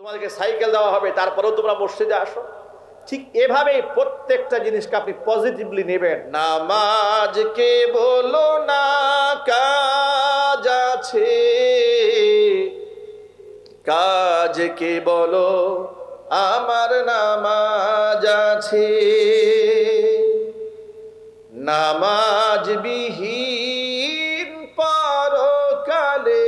তোমাদেরকে সাইকেল দেওয়া হবে, তারপরেও তোমরা মসজিদে আসো। ঠিক এভাবেই প্রত্যেকটা জিনিসকে আপনি পজিটিভলি নেবেন। নামাজকে বলো না কাজ আছে, কাজকে বলো আমার নামাজ আছে। নামাজ বিহীন পরকালে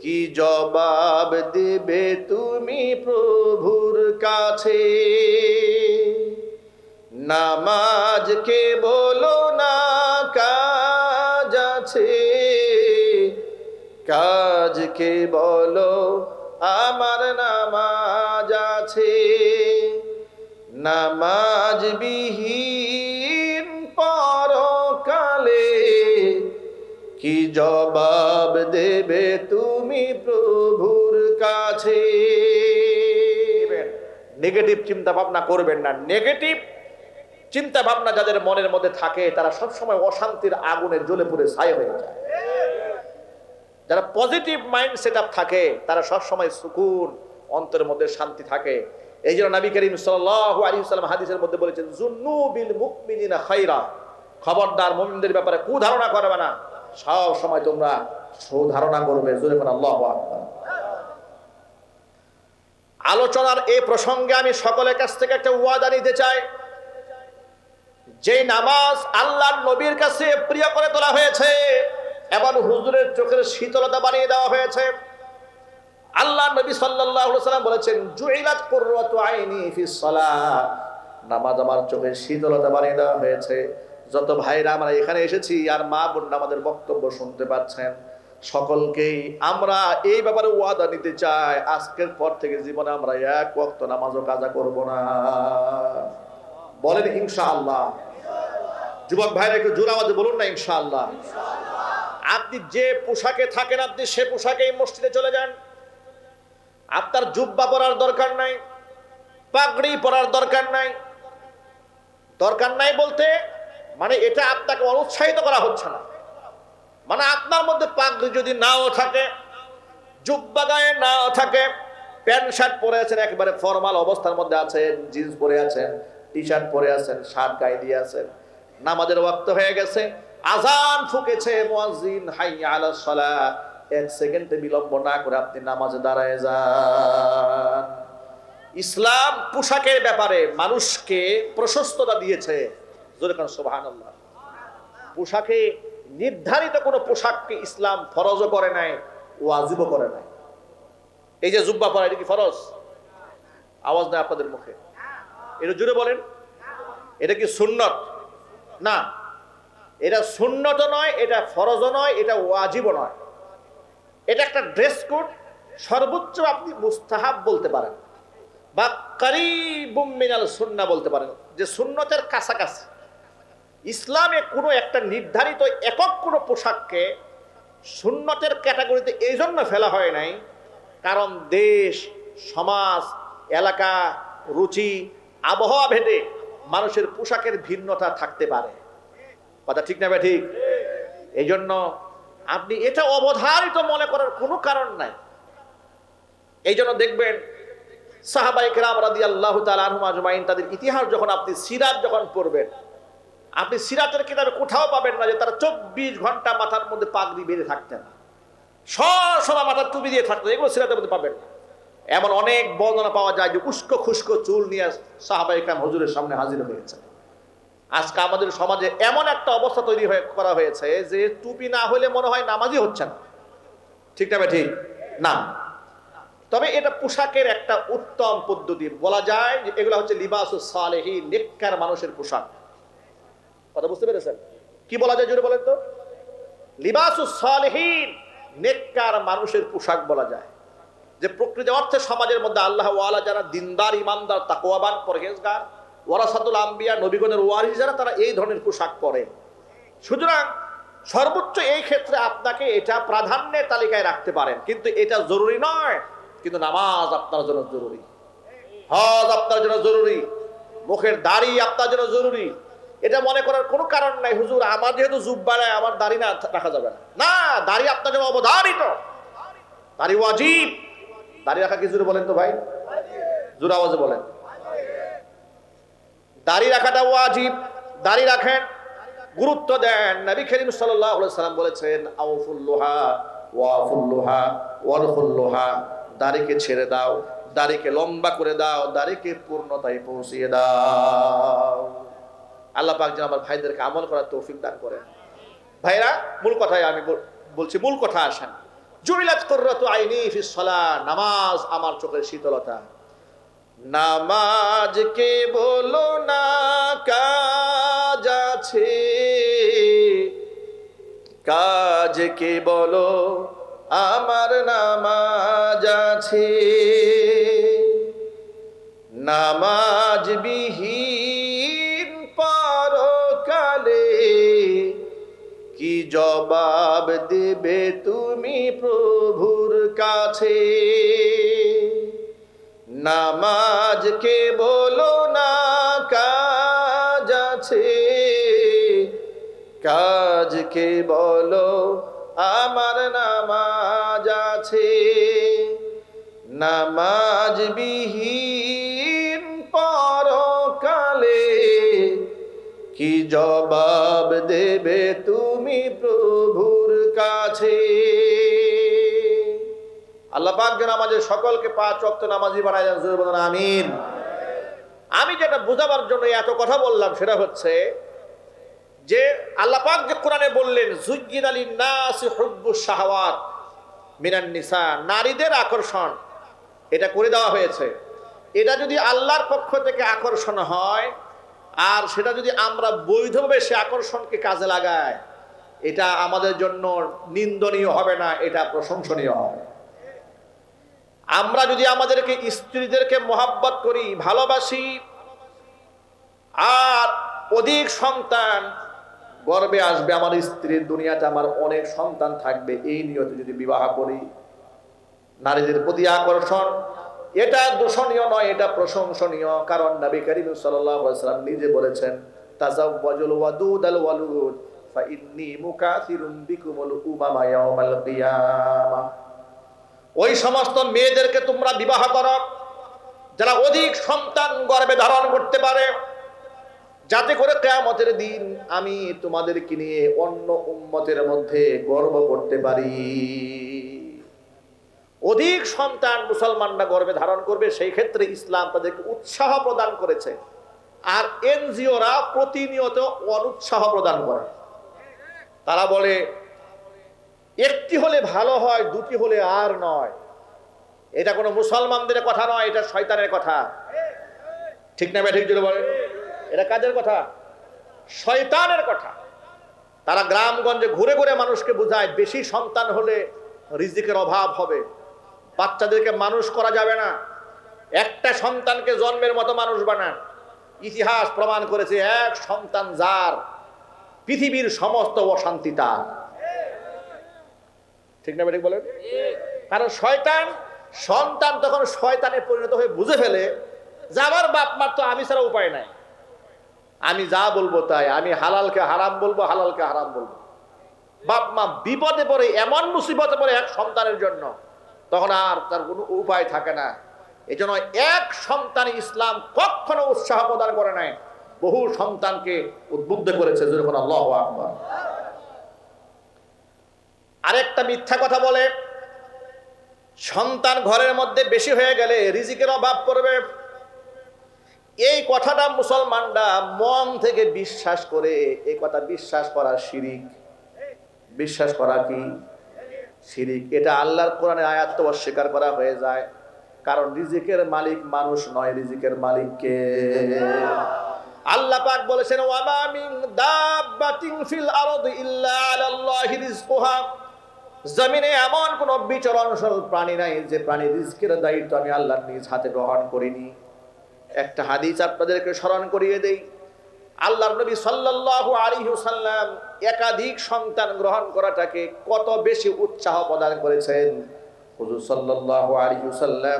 কি জবাব দেবে তুমি প্রভুর কাছে। নামাজকে বলো না কাজ আছে, কাজকে বলো আমার নামাজ আছে। নামাজ বিহীন পরকালে কি জবাব দেবে তুমি প্রভুর কাছে। নেগেটিভ চিন্তা ভাবনা করবেন না। নেগেটিভ চিন্তা ভাবনা যাদের মনের মধ্যে থাকে তারা সবসময় অশান্তির আগুনে জ্বলে পুড়ে ছাই হয়ে যায়। যারা পজিটিভ মাইন্ড সেট আপ থাকে তারা সবসময় সুকুন, অন্তরের মধ্যে শান্তি থাকে। এই জন্য নবী করিম সাল্লাল্লাহু আলাইহি ওয়াসাল্লাম হাদিসের মধ্যে বলেছেন, জুন্নু বিল মুমিনিনা খায়রা, খবরদার মুমিনদের ব্যাপারে কুধারণা করবে না, সব সময় তোমরা সুধারণা করবে। জোরে বলেন আল্লাহু আকবার। আলোচনার এই প্রসঙ্গে আমি সকলের কাছ থেকে একটা ওয়াদা নিতে চাই। যে নামাজ আল্লাহর নবীর কাছে প্রিয় করে তোলা হয়েছে এবং হুজুরের চোখের শীতলতা বানিয়ে দেওয়া হয়েছে, আল্লাহ নবী সাল্লাল্লাহু আলাইহি ওয়াসাল্লাম বলেছেন, জুইলাত কুররাতু আইনি ফিস সালাহ, নামাজ আমার চোখের শীতলতা বানিয়ে দেওয়া হয়েছে। যত ভাইরা আমরা এখানে এসেছি আর মা বোনরা আমাদের বক্তব্য শুনতে পাচ্ছেন, সকলকেই আমরা এই ব্যাপারে ওয়াদা নিতে চাই, আজকের পর থেকে জীবনে আমরা এক ওয়াক্ত নামাজও কাজা করব না। বলেন ইনশাআল্লাহ। যুবক ভাইরা একটু জোর আওয়াজে বলুন না ইনশাআল্লাহ। আপনি যে পোশাকে থাকেন আপনি সে পোশাকেই মসজিদে চলে যান। আপনার জুব্বা পরার দরকার নাই, পাগড়ি পরার দরকার নাই। দরকার নাই বলতে মানে এটা আপনাকে অনুৎসাহিত করা হচ্ছে না। মানে আপনার মধ্যে পাগড়ি যদি নাও থাকে, জুব্বা গায়ে নাও থাকে, প্যান্ট শার্ট পরে আছেন, একেবারে ফর্মাল অবস্থার মধ্যে আছেন, জিন্স পরে আছেন, টি শার্ট পরে আছেন, শার্ট গায়ে দিয়ে আছেন, নামাজের ওয়াক্ত হয়ে গেছে, আজান ফুঁকেছে, মুয়াজ্জিন হাইয়া আলাস সালাহ, এক সেকেন্ডে বিলম্ব না করে আপনি নামাজে দাঁড়ায় যান। ইসলাম পোশাকের ব্যাপারে মানুষকে প্রশস্ততা দিয়েছে। জোরে কান সুবহানাল্লাহ। পোশাকে নির্ধারিত কোনো পোশাককে ইসলাম ফরজও করে নাই, ওয়াজিবও করে নাই। এই যে জুব্বা পরা, এটা কি ফরজ? আওয়াজ নাই আপনাদের মুখে, এটা জুড়ে বলেন। এটা কি সুন্নত? না, এটা সুন্নতও নয়, এটা ফরজও নয়, এটা ওয়াজিবও নয়। এটা একটা ড্রেস কোড, সর্বোচ্চ আপনি মুস্তাহাব বলতে পারেন বা কারিবুম মিনাল সুন্নাহ বলতে পারেন, যে সুন্নতের কাছাকাছি। ইসলামে কোনো একটা নির্ধারিত একক কোনো পোশাককে সুন্নতের ক্যাটাগরিতে এই জন্য ফেলা হয় নাই কারণ দেশ, সমাজ, এলাকা, রুচি, আবহাওয়া ভেদে মানুষের পোশাকের ভিন্নতা থাকতে পারে। কথা ঠিক না ভাই? ঠিক। এই জন্য আপনি এটা অবধারিত মনে করার কোনো কারণ নাই। এই জন্য দেখবেন সাহাবায়ে কেরাম রাদিয়াল্লাহু তাআলা আনহুম আজমাইন, তাদের ইতিহাস যখন আপনি সিরাত যখন পড়বেন, আপনি সিরাতের কিতাবে কোথাও পাবেন না যে তারা 24 ঘন্টা মাথার মধ্যে পাগড়ি বেঁধে থাকতেন, সবসময় মাথার টুপি দিয়ে থাকতেন। এগুলো সিরাতের মধ্যে পাবেন না। এমন অনেক বর্ণনা পাওয়া যায় যে উস্কো খুস্কো চুল নিয়ে সাহাবায়ে কেরাম হুজুরের সামনে হাজির হয়েছে। আজকে আমাদের সমাজে এমন একটা অবস্থা তৈরি করা হয়েছে যে টুপি না হলে মনে হয় নামাজই হচ্ছে না। ঠিক না ভাই? ঠিক না। তবে এটা পোশাকের একটা উত্তম পদ্ধতি বলা যায় যে এগুলো হচ্ছে লিবাসুস সালেহিন, নেককার মানুষের পোশাক। কথা বুঝতে পেরেছেন? কি বলা যায় জোরে বলেন তো? লিবাসুস সালেহিন, নেককার মানুষের পোশাক বলা যায়। যে প্রকৃত অর্থে সমাজের মধ্যে আল্লাহ ওয়ালা যারা দিনদার, ইমানদার, তাকওয়াবান, পরহেজগার, ওয়ারাসাতুল আম্বিয়া, নবীগণের ওয়ারিস যারা, তারা এই ধরনের পোশাক পরে। সুতরাং সর্বোচ্চ এই ক্ষেত্রে আপনাকে এটা প্রাধান্যের তালিকায় রাখতে পারেন, কিন্তু এটা জরুরি নয়। কিন্তু নামাজ আপনার জন্য জরুরি, হজ আপনার জন্য জরুরি, মুখের দাড়ি আপনার জন্য জরুরি। এটা মনে করার কোনো কারণ নাই হুজুর আমার যেহেতু জুব্বা নাই আমার দাড়ি না রাখা যাবে না। না, দাড়ি আপনার জন্য অবধারিত, দাড়ি ওয়াজিব। দাড়ি রাখা কি জোরে বলেন তো ভাই, জোরে আওয়াজে বলেন। দাড়ি রাখাটা ওয়াজিব, দাড়ি রাখেন, গুরুত্ব দেন। নবী করিম সাল্লাল্লাহু আলাইহি সাল্লাম বলেছেন আউফুল্লুহা ওয়াফুল্লুহা ওয়ারফুল্লুহা, দাড়িকে ছেড়ে দাও, দাড়িকে লম্বা করে দাও, দাড়িকে পূর্ণতায় পৌঁছিয়ে দাও। আল্লাহ পাক যেন আমার ভাইদেরকে আমল করার তৌফিক দান করেন। ভাইরা, মূল কথায় আমি বলছি, মূল কথা আসেন। জুইলাত কুররাতু আইনি ফিস সালাহ, নামাজ আমার চোখের শীতলতা। নামাজকে বলো না কাজ আছে, কাজকে বলো আমার নামাজ আছে। নামাজ বিহীন পরকালে কি জবাব দেবে তুমি প্রভুর কাছে। নামাজকে বলো না কাজ আছে, কাজকে বলো আমার নামাজ আছে। নামাজ বিহীন পরকালে কি জবাব দেবে তুমি প্রভুর কাছে। আল্লাহ পাক যেন আমাদের সকলকে 5 ওয়াক্ত নামাজি বানায় দেন, জোরে বলুন আমিন। আমি যেটা বোঝাবার জন্য এত কথা বললাম সেটা হচ্ছে যে আল্লাহ পাক যে কোরআনে বললেন যুজ্জিনা লিন-নাসি হুব্বুশ শাহাওয়াত মিনান নিসা, নারীদের আকর্ষণ এটা করে দেওয়া হয়েছে। এটা যদি আল্লাহর পক্ষ থেকে আকর্ষণ হয় আর সেটা যদি আমরা বৈধভাবে সে আকর্ষণকে কাজে লাগাই, এটা আমাদের জন্য নিন্দনীয় হবে না, এটা প্রশংসনীয় হবে। আমরা যদি আমাদেরকে স্ত্রীদেরকে মহাব্বত করি, ভালোবাসি, আর অধিক সন্তান গর্বে আসবে আমার স্ত্রীর, দুনিয়াতে আমার অনেক সন্তান থাকবে, এই নিয়তে যদি বিবাহ করি, নারীদের প্রতি আকর্ষণ এটা দূষণীয় নয়, এটা প্রশংসনীয়। কারণ নবী করিম সাল্লাল্লাহু আলাইহি ওয়াসাল্লাম নিজে বলেছেন তাযাওয়াজুল ওয়াদুদাল ওয়ালুদ ফাইন্নী মুকাসিরুন বিকুমুল উমামা ইয়াওমাল কিয়ামা। ওই সমস্ত মেয়েদেরকে তোমরা বিবাহ করো যারা অধিক সন্তান গর্ভে ধারণ করতে পারে, যাতে করে কিয়ামতের দিন আমি তোমাদেরকে নিয়ে অন্য উম্মতের মধ্যে গর্ব করতে পারি। অধিক সন্তান মুসলমানরা গর্ভে ধারণ করবে, সেই ক্ষেত্রে ইসলাম তাদেরকে উৎসাহ প্রদান করেছে। আর এনজিওরা প্রতিনিয়ত অনুৎসাহ প্রদান করে। তারা বলে একটি হলে ভালো হয়, দুটি হলে আর নয়। এটা কোনো মুসলমানদের কথা নয়, এটা শয়তানের কথা। ঠিক না ঠিক যদি বলেন, এটা কাজের কথা, শয়তানের কথা। তারা গ্রামগঞ্জে ঘুরে ঘুরে মানুষকে বোঝায় বেশি সন্তান হলে রিজিকের অভাব হবে, বাচ্চাদেরকে মানুষ করা যাবে না, একটা সন্তানকে জন্মের মতো মানুষ বানান। ইতিহাস প্রমাণ করেছে এক সন্তান যার, পৃথিবীর সমস্ত অশান্তি তার। ঠিক না ঠিক বলেন? কারণ শয়তান সন্তান তখন শয়তানে পরিণত হয়ে বুঝে ফেলে যে আমার বাপ মার তো আমি ছাড়া উপায় নাই, আমি যা বলবো তাই, আমি হালালকে হারাম বলবো, হালালকে হারাম বলবো। বাপ মা বিপদে পড়ে, এমন মুসিবতে পড়ে এক সন্তানের জন্য, তখন আর তার কোনো উপায় থাকে না। এই জন্য এক সন্তান ইসলাম কখনো উৎসাহ প্রদান করে নাই, বহু সন্তানকে উদ্বুদ্ধ করেছে। যখন আল্লাহু আকবার। আরেকটা মিথ্যা কথা বলে সন্তান ঘরের মধ্যে বেশি হয়ে গেলে রিজিকের অভাব পড়বে। এই কথাটা মুসলমানরা মন থেকে বিশ্বাস করে, এই কথা বিশ্বাস করা শিরিক। বিশ্বাস করা কি শিরিক? এটা আল্লাহর কোরআনে আয়াত তো অস্বীকার করা হয়ে যায়। কারণ রিজিকের মালিক মানুষ নয়, রিজিকের মালিক কে? আল্লাহ পাক বলেছেন ওয়ামা মিন দাব্বাতিন ফিল আরদি ইল্লা আলাল্লাহি রিজকুহা। জমিনে এমন কোন বিচরণশীল প্রাণী নাই যে প্রাণীর রিজকের দায়িত্ব আমি আল্লাহর নিজ হাতে গ্রহণ করিনি। একটা হাদিস আপনাদেরকে স্মরণ করিয়ে দেই। আল্লাহর নবী সাল্লাল্লাহু আলাইহি ওয়াসাল্লাম একাধিক সন্তান গ্রহণ করাটাকে কত বেশি উৎসাহ প্রদান করেছেন। হুজুর সাল্লাল্লাহু আলাইহি ওয়াসাল্লাম,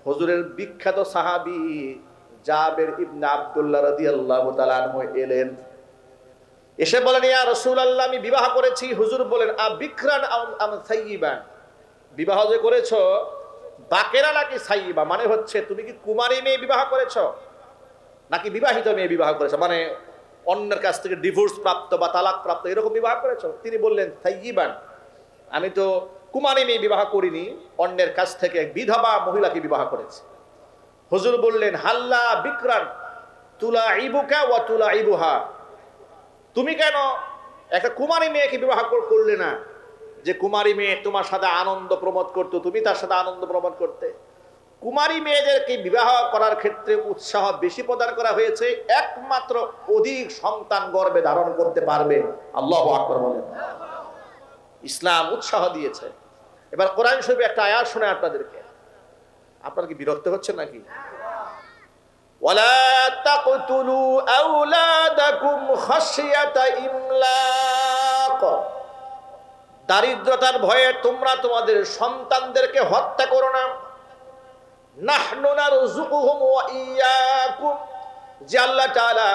হুজুরের বিখ্যাত সাহাবী জাবের ইবনে আব্দুল্লাহ রাদিয়াল্লাহু তাআলা আনহু এলেন, এসে বলেন ইয়া রাসূলুল্লাহ আমি বিবাহ করেছি। হুজুর বলেন আবিকরান আম সাইয়িবান, বিবাহ যে করেছো বাকেরা নাকি সাইয়্যিবা, মানে হচ্ছে তুমি কি কুমারী মেয়ে বিবাহ করেছো নাকি বিবাহিত মেয়ে বিবাহ করেছো, মানে অন্যের কাছ থেকে ডিভোর্স প্রাপ্ত বা তালাক প্রাপ্ত এরকম বিবাহ করেছো? তিনি বললেন সাইয়্যিবান, আমি তো কুমারী মেয়ে বিবাহ করিনি, অন্যের কাছ থেকে বিধবা মহিলাকে বিবাহ করেছি। হুজুর বললেন হাল্লা বিকরান তুলাইবুকা ওয়া তুলাইবুহা, তুমি কেন একটা কুমারী মেয়েকে বিবাহ করলে না, যে কুমারী মেয়ে তোমার সাথে আনন্দ প্রমোদ করতো, তুমি তার সাথে আনন্দ প্রমোদ করতে। কুমারী মেয়েদেরকে বিবাহ করার ক্ষেত্রে উৎসাহ বেশি প্রদান করা হয়েছে, একমাত্র অধিক সন্তান গর্ভে ধারণ করতে পারবে। আল্লাহু আকবার বলেন। ইসলাম উৎসাহ দিয়েছে। এবার কোরআন শরীফে একটা আয়াত শুনে আপনাদেরকে, আপনারা কি বিরক্ত হচ্ছেন নাকি? ওয়ালা তাকতুলু আওলাদাকুম খাশিয়াতা ইমলাক, দারিদ্রতার ভয়ে তোমরা তোমাদের সন্তানদেরকে হত্যা করো না। নাহনু নারযুকুহুম ওয়া ইয়্যাকুম, যে আল্লাহ তাআলা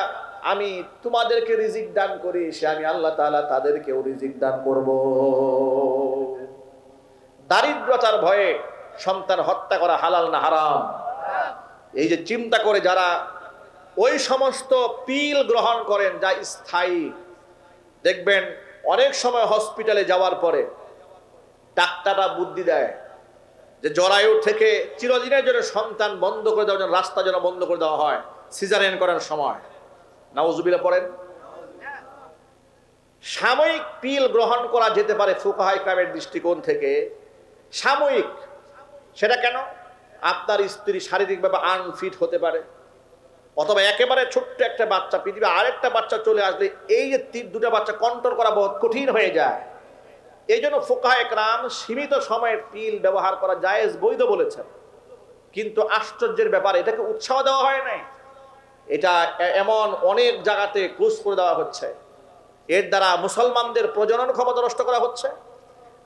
আমি তোমাদেরকে রিজিক দান করি, সে আমি আল্লাহ তাআলা তাদেরকেও রিজিক দান করব। দারিদ্রতার ভয়ে সন্তান হত্যা করা হালাল না হারাম? এই যে চিন্তা করে যারা ওই সমস্ত পিল গ্রহণ করেন যা স্থায়ী, দেখবেন অনেক সময় হসপিটালে যাওয়ার পরে ডাক্তাররা বুদ্ধি দেয় যে জরায়ু থেকে চিরদিনের জন্য সন্তান বন্ধ করে দেওয়ার জন্য রাস্তা যেন বন্ধ করে দেওয়া হয় সিজারিয়ান করার সময়। নাউজুবিল্লাহ পড়েন। সাময়িক পিল গ্রহণ করা যেতে পারে ফুকাহায়ে কেরামের দৃষ্টিকোণ থেকে, সাময়িক। সেটা কেন? আপনার স্ত্রী শারীরিকভাবে আনফিট হতে পারে, অথবা একেবারে ছোট্ট একটা বাচ্চা পৃথিবী আরেকটা বাচ্চা চলে আসলে এই যে দুটা বাচ্চা কন্ট্রোল করা বহুত কঠিন হয়ে যায়। এই জন্য ফুকাহায়ে কেরাম সীমিত সময়ের পিল ব্যবহার করা জায়েজ, বৈধ বলেছেন। কিন্তু আশ্চর্যের ব্যাপার, এটাকে উৎসাহ দেওয়া হয় নাই। এটা এমন অনেক জায়গাতে ক্লোজ করে দেওয়া হচ্ছে, এর দ্বারা মুসলমানদের প্রজনন ক্ষমতা নষ্ট করা হচ্ছে।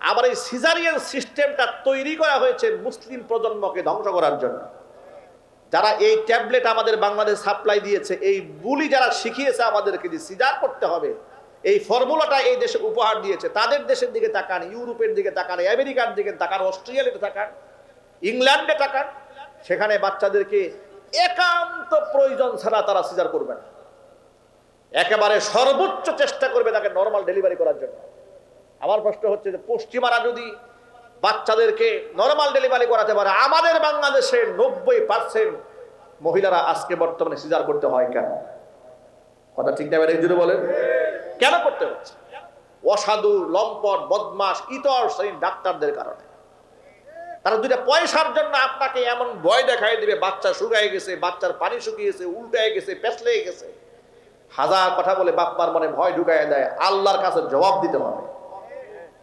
আবার এই সিজারিয়ান সিস্টেমটা তৈরি করা হয়েছে মুসলিম প্রজন্মকে ধ্বংস করার জন্য। যারা এই ট্যাবলেট আমাদের বাংলাদেশ সাপ্লাই দিয়েছে, এই বুলি যারা শিখিয়েছে আমাদেরকে যে সিজার করতে হবে, এই ফর্মুলাটা এই দেশে উপহার দিয়েছে, তাদের দেশের দিকে তাকান, ইউরোপের দিকে তাকান, আমেরিকার দিকে তাকান, অস্ট্রেলিয়াতে তাকান, ইংল্যান্ডে তাকান, সেখানে বাচ্চাদেরকে একান্ত প্রয়োজন ছাড়া তারা সিজার করবে না, একেবারে সর্বোচ্চ চেষ্টা করবে তাকে নরমাল ডেলিভারি করার জন্য। আমার প্রশ্ন হচ্ছে যে পশ্চিমারা যদি বাচ্চাদেরকে নরমাল ডেলিভারি করাতে পারে, আমাদের বাংলাদেশে 90% মহিলারা আজকে বর্তমানে সিজার করতে হয় কেন? কথা ঠিক না? জুড়ে বলেন, কেন করতে হচ্ছে? অসাধু, লম্পট, বদমাশ, ইতর শ্রেণীর ডাক্তারদের কারণে। তারা দুইটা পয়সার জন্য আপনাকে এমন ভয় দেখাই দিবে, বাচ্চা শুকায় গেছে, বাচ্চার পানি শুকিয়েছে, উল্টায় গেছে, পেছলে গেছে, হাজার কথা বলে বাপ্পার মনে ভয় ঢুকায় দেয়। আল্লাহর কাছে জবাব দিতে হবে।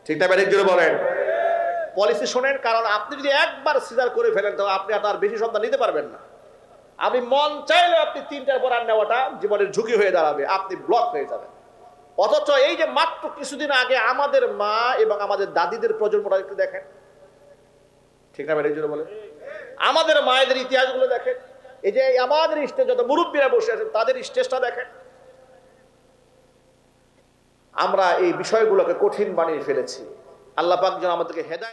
ঠিক না? জুড়ে বলেন। পলিসি শোনেন, কারণ আপনি যদি একবার সিজার করে ফেলেন তবে আপনি আর বেশি সন্তান নিতে পারবেন না। আপনি মন চাইলে আপনি 3টার পর আর নেওয়াটা জীবনের ঝুঁকি হয়ে দাঁড়াবে, আপনি ব্লক হয়ে যাবেন। অথচ এই যে মাত্র কিছুদিন আগে আমাদের মা এবং আমাদের দাদিদের প্রজন্মটা একটু দেখেন, ঠিক না? জন্য বলে আমাদের মায়েদের ইতিহাসগুলো দেখেন, এই যে আমাদের স্টেজ যত মুরব্বীরা বসে আছেন তাদের স্টেজটা দেখেন। আমরা এই বিষয়গুলোকে কঠিন বানিয়ে ফেলেছি। আল্লাহ পাক যেন আমাদেরকে হেদায়েত